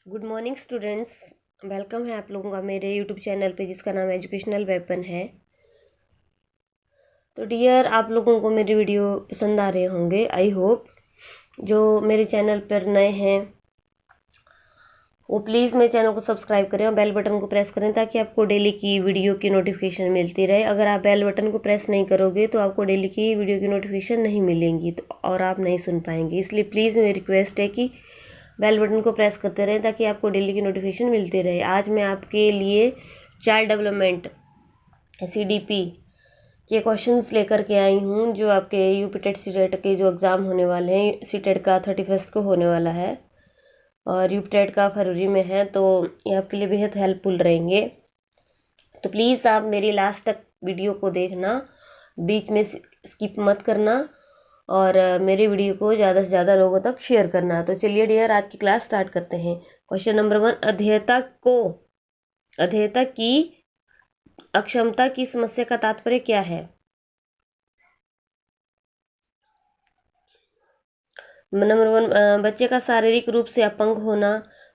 Good morning students. Welcome है आप लोगों का मेरे यूट्यूब चैनल पे जिसका नाम एजुकेशनल वेपन है। तो डियर, आप लोगों को मेरी वीडियो पसंद आ रहे होंगे, आई होप। जो मेरे चैनल पर नए हैं वो प्लीज़ मेरे चैनल को सब्सक्राइब करें और बेल बटन को प्रेस करें ताकि आपको डेली की वीडियो की नोटिफिकेशन मिलती रहे। अगर आप बेल बटन को प्रेस नहीं करोगे तो आपको डेली की वीडियो की नोटिफिकेशन नहीं मिलेंगी और आप नहीं सुन पाएंगे। इसलिए प्लीज़ मेरी रिक्वेस्ट है कि बेल बटन को प्रेस करते रहें ताकि आपको डेली की नोटिफिकेशन मिलती रहे। आज मैं आपके लिए चाइल्ड डेवलपमेंट CDP के क्वेश्चंस लेकर के आई हूँ, जो आपके यूपी टेट सीटेट के जो एग्ज़ाम होने वाले हैं। सीटेट का 31 को होने वाला है और यूपी टेट का फरवरी में है, तो ये आपके लिए बेहद हेल्पफुल रहेंगे। तो प्लीज़ आप मेरी लास्ट तक वीडियो को देखना, बीच में स्किप मत करना और मेरे वीडियो को ज़्यादा से ज़्यादा लोगों तक शेयर करना। तो चलिए डियर, आज की क्लास स्टार्ट करते हैं। क्वेश्चन नंबर 1, अधेयता की अक्षमता की समस्या का तात्पर्य क्या है? नंबर 1, बच्चे का शारीरिक रूप से अपंग होना,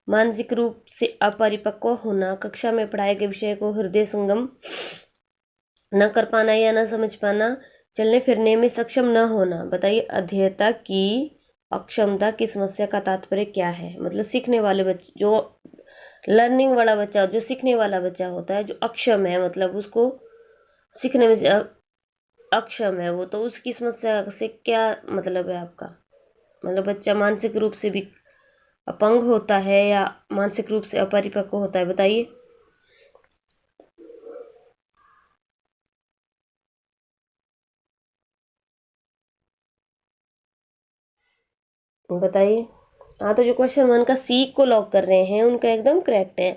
मानसिक रूप से अपरिपक्व होना, कक्षा में पढ़ाए गए विषय को हृदय संगम न कर पाना या न समझ पाना, चलने फिरने में सक्षम न होना। बताइए, अधेयता की अक्षमता की समस्या का तात्पर्य क्या है? मतलब सीखने वाले बच्चे, जो लर्निंग वाला बच्चा, जो सीखने वाला बच्चा होता है, जो अक्षम है, मतलब उसको सीखने में अक्षम है वो, तो उसकी समस्या से क्या मतलब है आपका? मतलब बच्चा मानसिक रूप से भी अपंग होता है या मानसिक रूप से अपरिपक्व होता है? बताइए। बताइए। हाँ, तो जो क्वेश्चन 1 का सी को लॉक कर रहे हैं उनका एकदम करेक्ट है।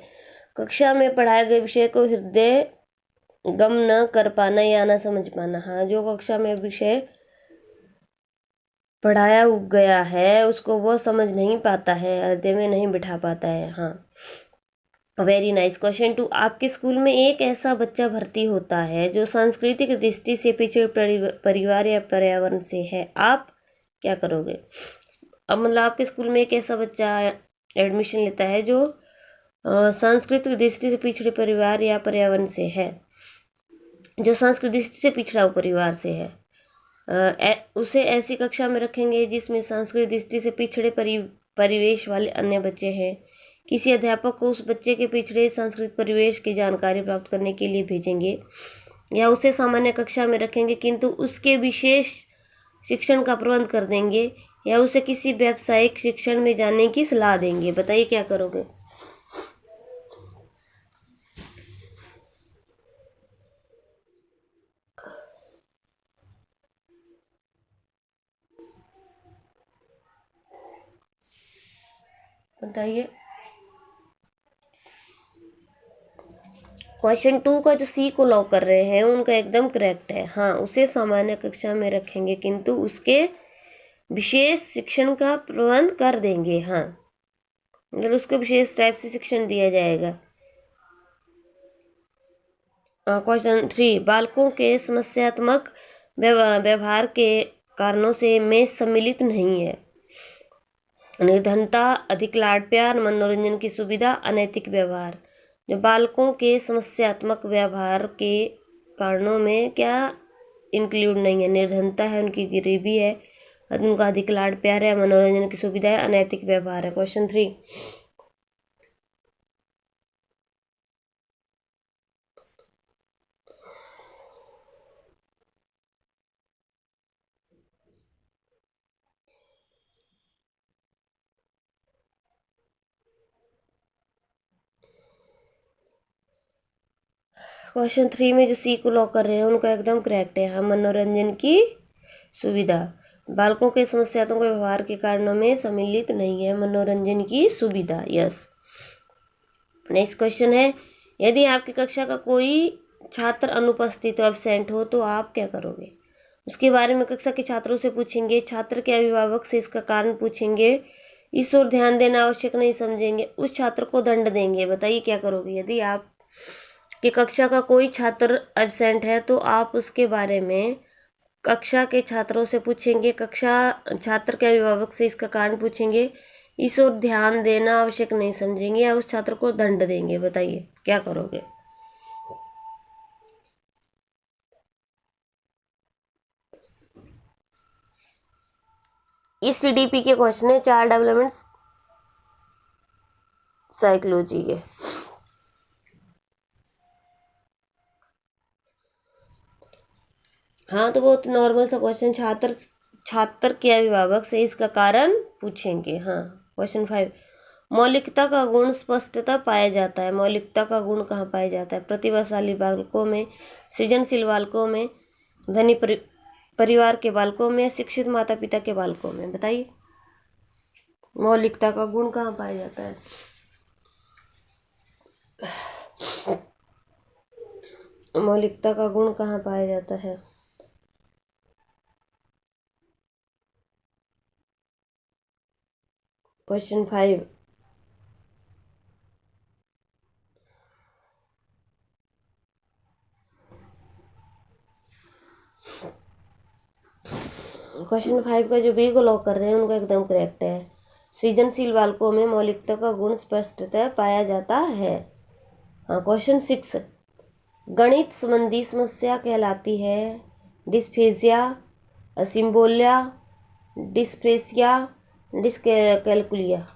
कक्षा में पढ़ाए गए विषय को हृदय गम न कर पाना या न समझ पाना। हाँ, जो कक्षा में विषय पढ़ाया गया है उसको वो समझ नहीं पाता है, हृदय में नहीं बिठा पाता है। हाँ, वेरी नाइस। क्वेश्चन 2, आपके स्कूल में एक ऐसा बच्चा भर्ती होता है जो सांस्कृतिक दृष्टि से पिछड़े परिवार या पर्यावरण से है, आप क्या करोगे? अब मतलब आपके स्कूल में एक ऐसा बच्चा एडमिशन लेता है जो सांस्कृतिक दृष्टि से पिछड़े परिवार या पर्यावरण से है, जो सांस्कृतिक दृष्टि से पिछड़ा हुआ परिवार से है। उसे ऐसी कक्षा में रखेंगे जिसमें सांस्कृतिक दृष्टि से पिछड़े परिवेश वाले अन्य बच्चे हैं। किसी अध्यापक को उस बच्चे के पिछड़े सांस्कृतिक परिवेश की जानकारी प्राप्त करने के लिए भेजेंगे, या उसे सामान्य कक्षा में रखेंगे किंतु उसके विशेष शिक्षण का प्रबंध कर देंगे, या उसे किसी व्यावसायिक शिक्षण में जाने की सलाह देंगे। बताइए क्या करोगे? बताइए। क्वेश्चन 2 का जो सी को लॉक कर रहे हैं उनका एकदम करेक्ट है। हाँ, उसे सामान्य कक्षा में रखेंगे किंतु उसके विशेष शिक्षण का प्रबंध कर देंगे। हाँ, मतलब उसको विशेष टाइप से शिक्षण दिया जाएगा। क्वेश्चन 3, बालकों के समस्यात्मक व्यवहार के कारणों से में सम्मिलित नहीं है। निर्धनता, अधिक लाड प्यार, मनोरंजन की सुविधा, अनैतिक व्यवहार। जो बालकों के समस्यात्मक व्यवहार के कारणों में क्या इंक्लूड नहीं है? निर्धनता है, उनकी गरीबी है, उनका अधिक लाड प्यार है, मनोरंजन की सुविधा है, अनैतिक व्यवहार है। क्वेश्चन 3, क्वेश्चन 3 में जो सी को लॉक कर रहे हैं उनका एकदम करेक्ट है। हाँ, मनोरंजन की सुविधा। बालकों के समस्यात्मक व्यवहार के कारणों में सम्मिलित नहीं है, मनोरंजन की सुविधा। यस। नेक्स्ट क्वेश्चन है, यदि आपकी कक्षा का कोई छात्र अनुपस्थित एब्सेंट हो तो आप क्या करोगे? उसके बारे में कक्षा के छात्रों से पूछेंगे, छात्र के अभिभावक से इसका कारण पूछेंगे, इस ओर ध्यान देना आवश्यक नहीं समझेंगे, उस छात्र को दंड देंगे। बताइए क्या करोगे? यदि आप की कक्षा का कोई छात्र एब्सेंट है तो आप उसके बारे में कक्षा के छात्रों से पूछेंगे, कक्षा छात्र के अभिभावक से इसका कारण पूछेंगे, इस ओर ध्यान देना आवश्यक नहीं समझेंगे या उस छात्र को दंड देंगे, बताइए क्या करोगे। इस CDP के क्वेश्चन है, चाइल्ड डेवलपमेंट साइकोलॉजी के। हाँ तो बहुत नॉर्मल सा क्वेश्चन, छात्र छात्र के अभिभावक से इसका कारण पूछेंगे। हाँ क्वेश्चन 5, मौलिकता का गुण स्पष्टता पाया जाता है। मौलिकता का गुण कहाँ पाया जाता है? प्रतिभाशाली बालकों में, सृजनशील बालकों में, धनी परिवार के बालकों में, शिक्षित माता पिता के बालकों में, बताइए मौलिकता का गुण कहाँ पाया जाता है? मौलिकता का गुण कहाँ पाया जाता है? क्वेश्चन 5, क्वेश्चन 5 का जो बी को लॉक कर रहे हैं उनका एकदम करेक्ट है। सृजनशील बालकों में मौलिकता का गुण स्पष्टतः पाया जाता है। हाँ क्वेश्चन 6, गणित संबंधी समस्या कहलाती है डिस्फेजिया, सिम्बोलिया, डिस्प्रेसिया, डिसकैलकुलिया,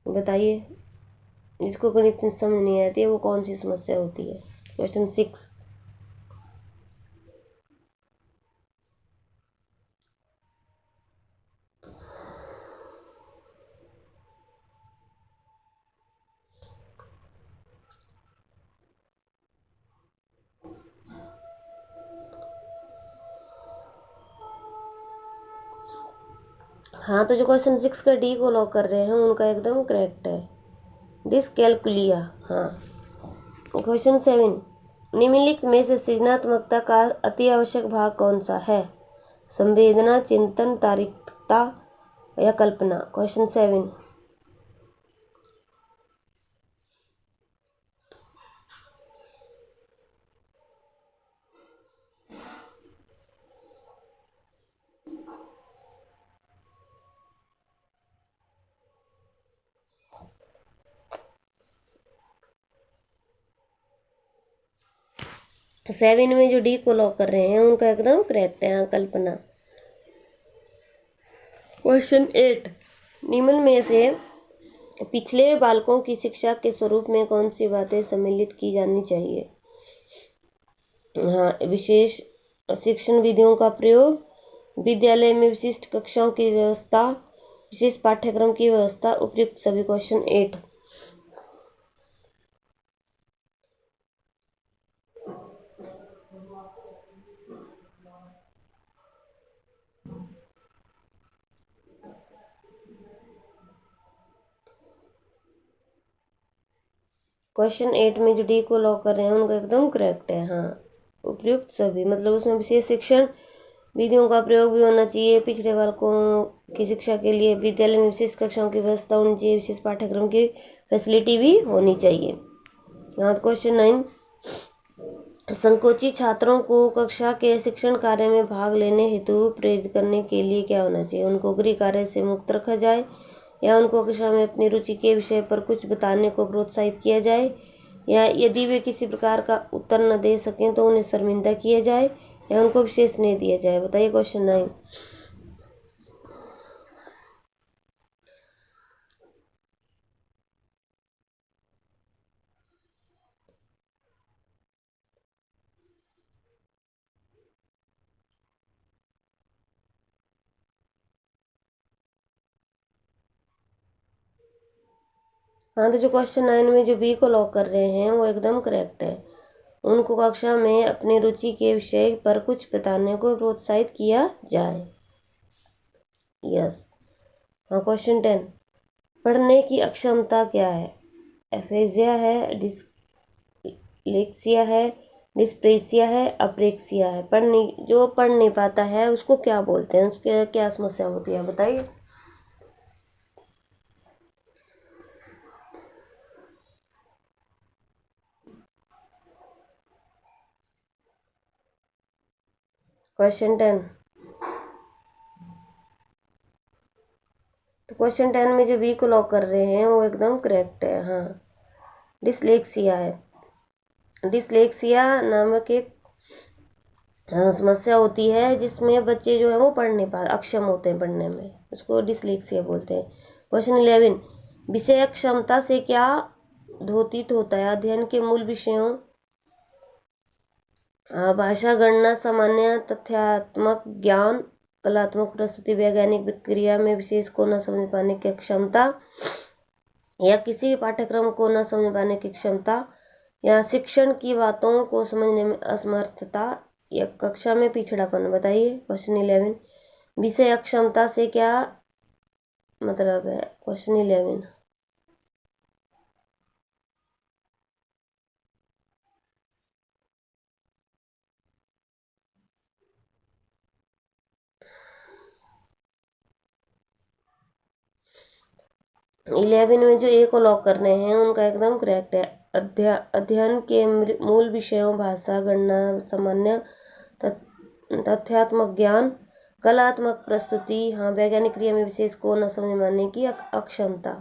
बताइए जिसको गणित समझ नहीं आती है वो कौन सी समस्या होती है। क्वेश्चन 6, हाँ तो जो क्वेश्चन 6 का डी को लॉक कर रहे हैं उनका एकदम करेक्ट है, डिसकैलकुलिया। हाँ क्वेश्चन 7, निम्नलिखित में से सृजनात्मकता का अति आवश्यक भाग कौन सा है? संवेदना, चिंतन, तार्किकता या कल्पना। क्वेश्चन 7, तो 7 में जो डी को लॉक कर रहे हैं उनका एकदम करेक्ट है, कल्पना। क्वेश्चन 8, निम्न में से पिछले बालकों की शिक्षा के स्वरूप में कौन सी बातें सम्मिलित की जानी चाहिए? हाँ विशेष शिक्षण विधियों का प्रयोग, विद्यालय में विशिष्ट कक्षाओं की व्यवस्था, विशेष पाठ्यक्रम की व्यवस्था, उपयुक्त सभी। क्वेश्चन 8, क्वेश्चन 8 में जो डी को लॉक कर रहे हैं उनका एकदम करेक्ट है। हाँ उपयुक्त सभी, मतलब उसमें विशेष शिक्षण विधियों का प्रयोग भी होना चाहिए, पिछड़े बालकों की शिक्षा के लिए विद्यालय में विशेष कक्षाओं की व्यवस्था होनी चाहिए, विशेष पाठ्यक्रम की फैसिलिटी भी होनी चाहिए। यहाँ क्वेश्चन 9, संकोची छात्रों को कक्षा के शिक्षण कार्य में भाग लेने हेतु प्रेरित करने के लिए क्या होना चाहिए? उनको गृह कार्य से मुक्त रखा जाए, या उनको कक्षा में अपनी रुचि के विषय पर कुछ बताने को प्रोत्साहित किया जाए, या यदि वे किसी प्रकार का उत्तर न दे सकें तो उन्हें शर्मिंदा किया जाए, या उनको विशेष नहीं दिया जाए, बताइए। क्वेश्चन 9, हाँ तो जो क्वेश्चन 9 में जो बी को लॉक कर रहे हैं वो एकदम करेक्ट है, उनको कक्षा में अपनी रुचि के विषय पर कुछ बताने को प्रोत्साहित किया जाए। यस। हाँ क्वेश्चन 10, पढ़ने की अक्षमता क्या है? एफेजिया है, डिसलेक्सिया है, डिस्प्रेसिया है, अप्रेक्सिया है। जो पढ़ नहीं पाता है उसको क्या बोलते हैं, उसके क्या समस्या होती है, बताइए। क्वेश्चन 10, तो क्वेश्चन 10 में जो बी को लॉक कर रहे हैं वो एकदम करेक्ट है। हाँ, डिसलेक्सिया है। डिसलेक्सिया नामक एक समस्या होती है जिसमें बच्चे जो है वो पढ़ नहीं पा अक्षम होते हैं पढ़ने में, उसको डिसलेक्सिया बोलते हैं। क्वेश्चन 11, विषय क्षमता से क्या द्योतित होता है? अध्ययन के मूल विषयों भाषा, गणना, सामान्य तथ्यात्मक ज्ञान, कलात्मक प्रस्तुति, वैज्ञानिक प्रक्रिया में विशेष को न समझ पाने की क्षमता, या किसी भी पाठ्यक्रम को न समझ पाने की क्षमता, या शिक्षण की बातों को समझने में असमर्थता, या कक्षा में पिछड़ापन। बताइए क्वेश्चन 11, विषय अक्षमता से क्या मतलब है? क्वेश्चन 11 11 में जो ए को लॉक करने हैं उनका एकदम करेक्ट है। अध्ययन के मूल विषयों भाषा, गणना, सामान्य तथ्यात्मक ज्ञान, कलात्मक प्रस्तुति, हाँ, वैज्ञानिक क्रिया में विशेष को न समझ पाने की अक्षमता।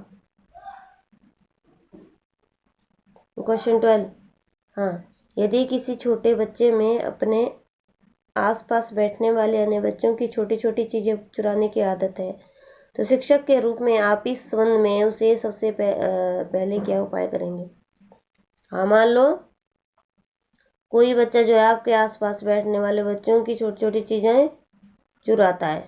क्वेश्चन 12, हाँ, यदि किसी छोटे बच्चे में अपने आसपास बैठने वाले अन्य बच्चों की छोटी छोटी चीजें चुराने की आदत है, तो शिक्षक के रूप में आप इस संबंध में उसे सबसे पहले क्या उपाय करेंगे? हाँ, मान लो कोई बच्चा जो है आपके आसपास बैठने वाले बच्चों की छोटी छोटी चीजें चुराता है,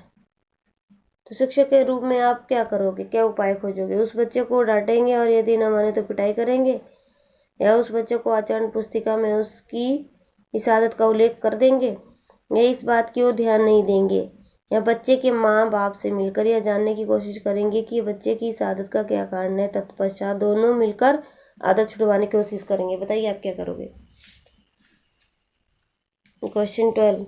तो शिक्षक के रूप में आप क्या करोगे? क्या उपाय खोजोगे? उस बच्चे को डांटेंगे और यदि न माने तो पिटाई करेंगे, या उस बच्चे को आचरण पुस्तिका में उसकी इस आदत का उल्लेख कर देंगे, या इस बात की ओर ध्यान नहीं देंगे, या बच्चे के माँ बाप से मिलकर यह जानने की कोशिश करेंगे कि बच्चे की इस आदत का क्या कारण है, तत्पश्चात दोनों मिलकर आदत छुड़वाने की कोशिश करेंगे। बताइए आप क्या करोगे? क्वेश्चन 12,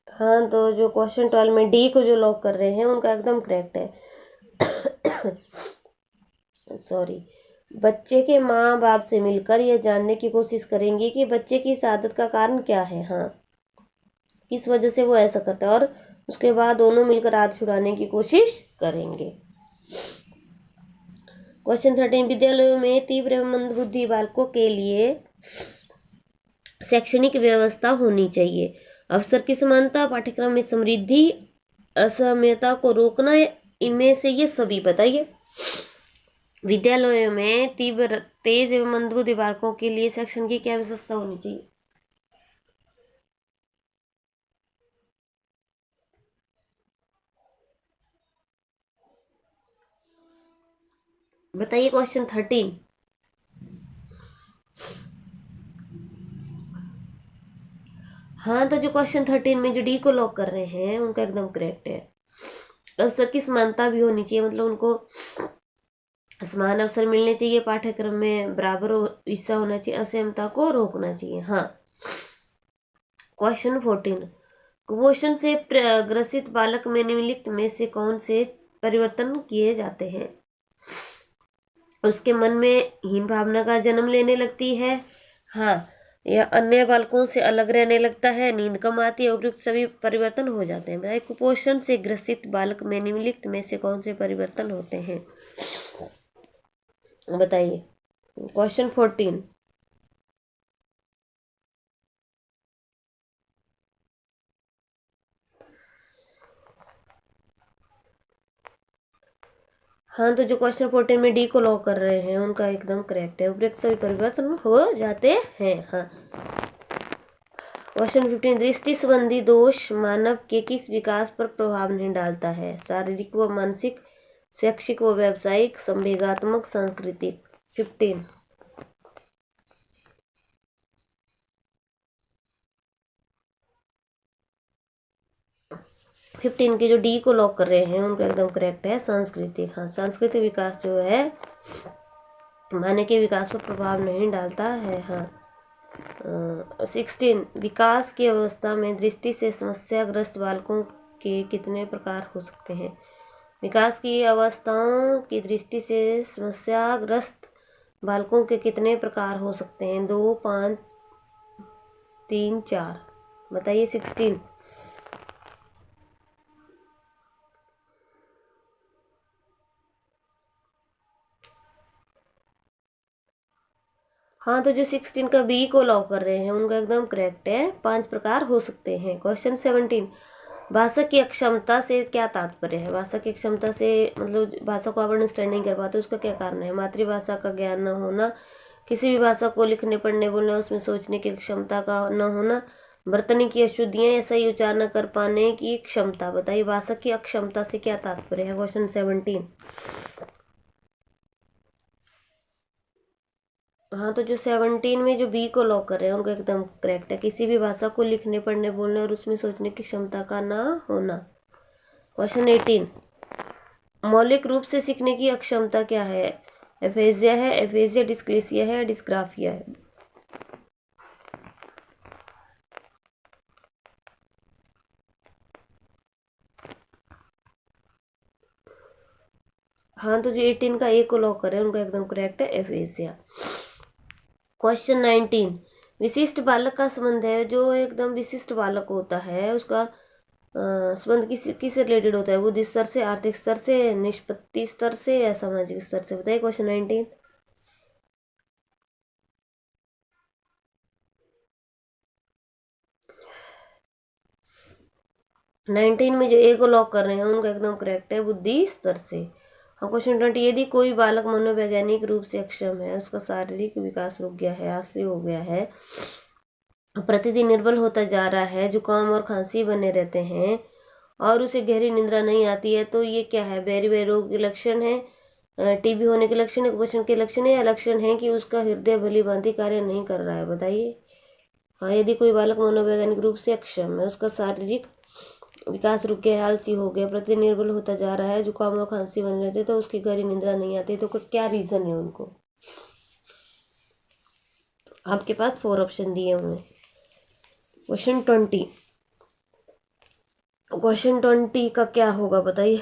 हाँ, तो जो क्वेश्चन 12 में डी को जो लॉक कर रहे हैं उनका एकदम करेक्ट है। सॉरी, बच्चे के माँ बाप से मिलकर यह जानने की कोशिश करेंगे कि बच्चे की इस आदत का कारण क्या है, हाँ, किस वजह से वो ऐसा करता है, और उसके बाद दोनों मिलकर आदत छुड़ाने की कोशिश करेंगे। क्वेश्चन 13, विद्यालयों में तीव्र एवं मंदबुद्धि बालकों के लिए शैक्षणिक व्यवस्था होनी चाहिए। अवसर की समानता, पाठ्यक्रम में समृद्धि, असमयता को रोकना, इनमें से ये सभी। बताइए विद्यालयों में तीव्र तेज एवं मंदबुद्धि बालकों के लिए शैक्षण की क्या व्यवस्था होनी चाहिए? बताइए क्वेश्चन 13, हाँ, तो जो क्वेश्चन 13 में जो डी को लॉक कर रहे हैं उनका एकदम करेक्ट है। अवसर की समानता भी होनी चाहिए, मतलब उनको समान अवसर मिलने चाहिए, पाठ्यक्रम में बराबर हिस्सा होना चाहिए, असमता को रोकना चाहिए। हाँ, क्वेश्चन 14, कुपोषण से ग्रसित बालक में निम्नलिखित में से कौन से परिवर्तन किए जाते हैं? उसके मन में हीन भावना का जन्म लेने लगती है, हाँ, या अन्य बालकों से अलग रहने लगता है, नींद कम आती है, उपयुक्त सभी परिवर्तन हो जाते हैं। बताइए कुपोषण से ग्रसित बालक में निम्नलिखित में से कौन से परिवर्तन होते हैं? बताइए क्वेश्चन 14, हाँ, तो जो क्वेश्चन 14 में डी को लॉक कर रहे हैं उनका एकदम करेक्ट है, उपयुक्त सभी परिवर्तन हो जाते हैं। हाँ, क्वेश्चन 15, दृष्टि संबंधी दोष मानव के किस विकास पर प्रभाव नहीं डालता है? शारीरिक व मानसिक, शैक्षिक व व्यावसायिक, संवेगात्मक, सांस्कृतिक। 15 के जो डी को लॉक कर रहे हैं उनका एकदम करेक्ट है, सांस्कृतिक। हाँ, सांस्कृतिक विकास जो है मानव के विकास पर प्रभाव नहीं डालता है। हाँ, 16, विकास की अवस्था में दृष्टि से समस्याग्रस्त बालकों के कितने प्रकार हो सकते हैं? विकास की अवस्थाओं की दृष्टि से समस्याग्रस्त बालकों के कितने प्रकार हो सकते हैं? 2, 5, 3, 4। बताइए 16। हाँ, तो जो 16 का बी को लॉक कर रहे हैं उनका एकदम करेक्ट है। 5 प्रकार हो सकते हैं। क्वेश्चन 17, भाषा की अक्षमता से क्या तात्पर्य है? भाषा की अक्षमता से मतलब भाषा को आप अंडरस्टैंड नहीं कर पाते, उसका क्या कारण है? मातृभाषा का ज्ञान न होना, किसी भी भाषा को लिखने पढ़ने बोलने उसमें सोचने की क्षमता का न होना, बर्तनी की अशुद्धियां या सही उच्चारण कर पाने की क्षमता। बताइए भाषा की अक्षमता से क्या तात्पर्य है? क्वेश्चन 17। हाँ, तो जो 17 में जो बी को लॉक कर रहे हैं उनको एकदम करेक्ट है। किसी भी भाषा को लिखने पढ़ने बोलने और उसमें सोचने की क्षमता का ना होना। क्वेश्चन 18, मौलिक रूप से सीखने की अक्षमता क्या है? एफेजिया है, एफेजिया डिस्क्लेसिया है, डिस्ग्राफिया है। हाँ, तो जो 18 का ए को लॉक कर रहे हैं उनका एकदम करेक्ट है, एफेजिया। क्वेश्चन 19, विशिष्ट बालक का संबंध है। जो एकदम विशिष्ट बालक होता है उसका संबंध किस रिलेटेड होता है? बुद्धि स्तर से, आर्थिक स्तर से, निष्पत्ति स्तर से या सामाजिक स्तर से? बताइए क्वेश्चन 19। 19 में जो ए को लॉक कर रहे हैं उनका एकदम करेक्ट है, बुद्धि स्तर से। हाँ, क्वेश्चन 20, यदि कोई बालक मनोवैज्ञानिक रूप से अक्षम है, उसका शारीरिक विकास रुक गया है, आलसी हो गया है, प्रतिदिन निर्बल होता जा रहा है, जुकाम और खांसी बने रहते हैं और उसे गहरी निद्रा नहीं आती है, तो ये क्या है? बेरी रोग के लक्षण है, टीबी होने के लक्षण है, कुपोषण के लक्षण है, या लक्षण है कि उसका हृदय भली भांति कार्य नहीं कर रहा है? बताइए। हाँ, यदि कोई बालक मनोवैज्ञानिक रूप से अक्षम है, उसका शारीरिक विकास रुक गया है, आलसी हो गया, प्रतिदिन निर्बल होता जा रहा है, जुकाम और खांसी बने रहते, तो उसकी गहरी निद्रा नहीं आती, तो क्या रीजन है उनको? आपके पास 4 ऑप्शन दिए हुए। क्वेश्चन 20, क्वेश्चन 20 का क्या होगा बताइए।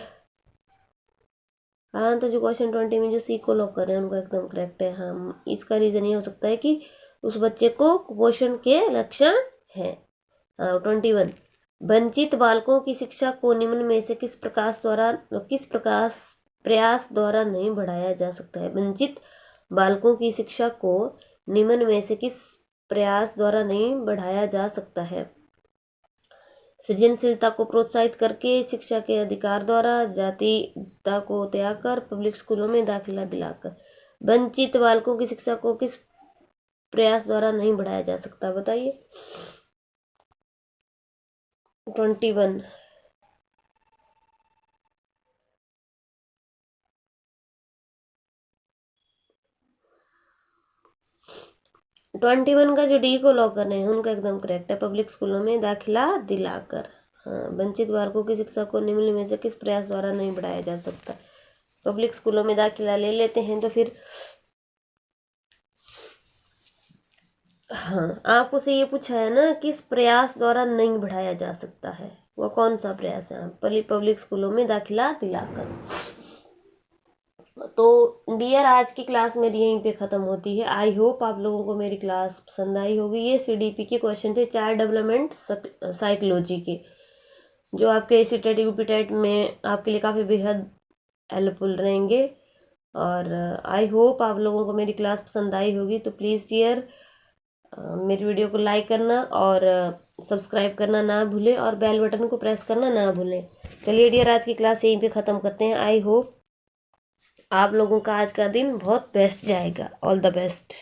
हाँ, तो जो क्वेश्चन 20 में जो सी को लॉक कर रहे हैं उनका एकदम करेक्ट है। हाँ, इसका रीजन ये हो सकता है कि उस बच्चे को कुपोषण के लक्षण है। हाँ, 21, वंचित बालकों की शिक्षा को निम्न में से किस प्रयास द्वारा नहीं बढ़ाया जा सकता है? वंचित बालकों की शिक्षा को निम्न में से किस प्रयास द्वारा नहीं बढ़ाया जा सकता है? सृजनशीलता को प्रोत्साहित करके, शिक्षा के अधिकार द्वारा, जातीयता को त्याग कर, पब्लिक स्कूलों में दाखिला दिलाकर। वंचित बालकों की शिक्षा को किस प्रयास द्वारा नहीं बढ़ाया जा सकता? बताइए। 21, 21 का जो डी को लॉक करने हैं उनका एकदम करेक्ट है, पब्लिक स्कूलों में दाखिला दिलाकर। हाँ, वंचित बालकों की शिक्षा को निम्न में से किस प्रयास द्वारा नहीं बढ़ाया जा सकता? पब्लिक स्कूलों में दाखिला ले लेते हैं तो फिर हाँ, आपको से ये पूछा है ना किस प्रयास द्वारा नहीं बढ़ाया जा सकता है, वो कौन सा प्रयास है? पब्लिक स्कूलों में दाखिला दिलाकर। तो डियर, आज की क्लास मेरी यहीं पे ख़त्म होती है। आई होप आप लोगों को मेरी क्लास पसंद आई होगी। ये सीडीपी के क्वेश्चन थे, चाइल्ड डेवलपमेंट साइकोलॉजी के, जो आपके सीटेट यूपीटेट में आपके लिए काफ़ी बेहद हेल्पफुल रहेंगे। और आई होप आप लोगों को मेरी क्लास पसंद आई होगी। तो प्लीज़ डियर, मेरी वीडियो को लाइक करना और सब्सक्राइब करना ना भूलें और बेल बटन को प्रेस करना ना भूलें। चलिए डियर, आज की क्लास यहीं पे ख़त्म करते हैं। आई होप आप लोगों का आज का दिन बहुत बेस्ट जाएगा। All the best.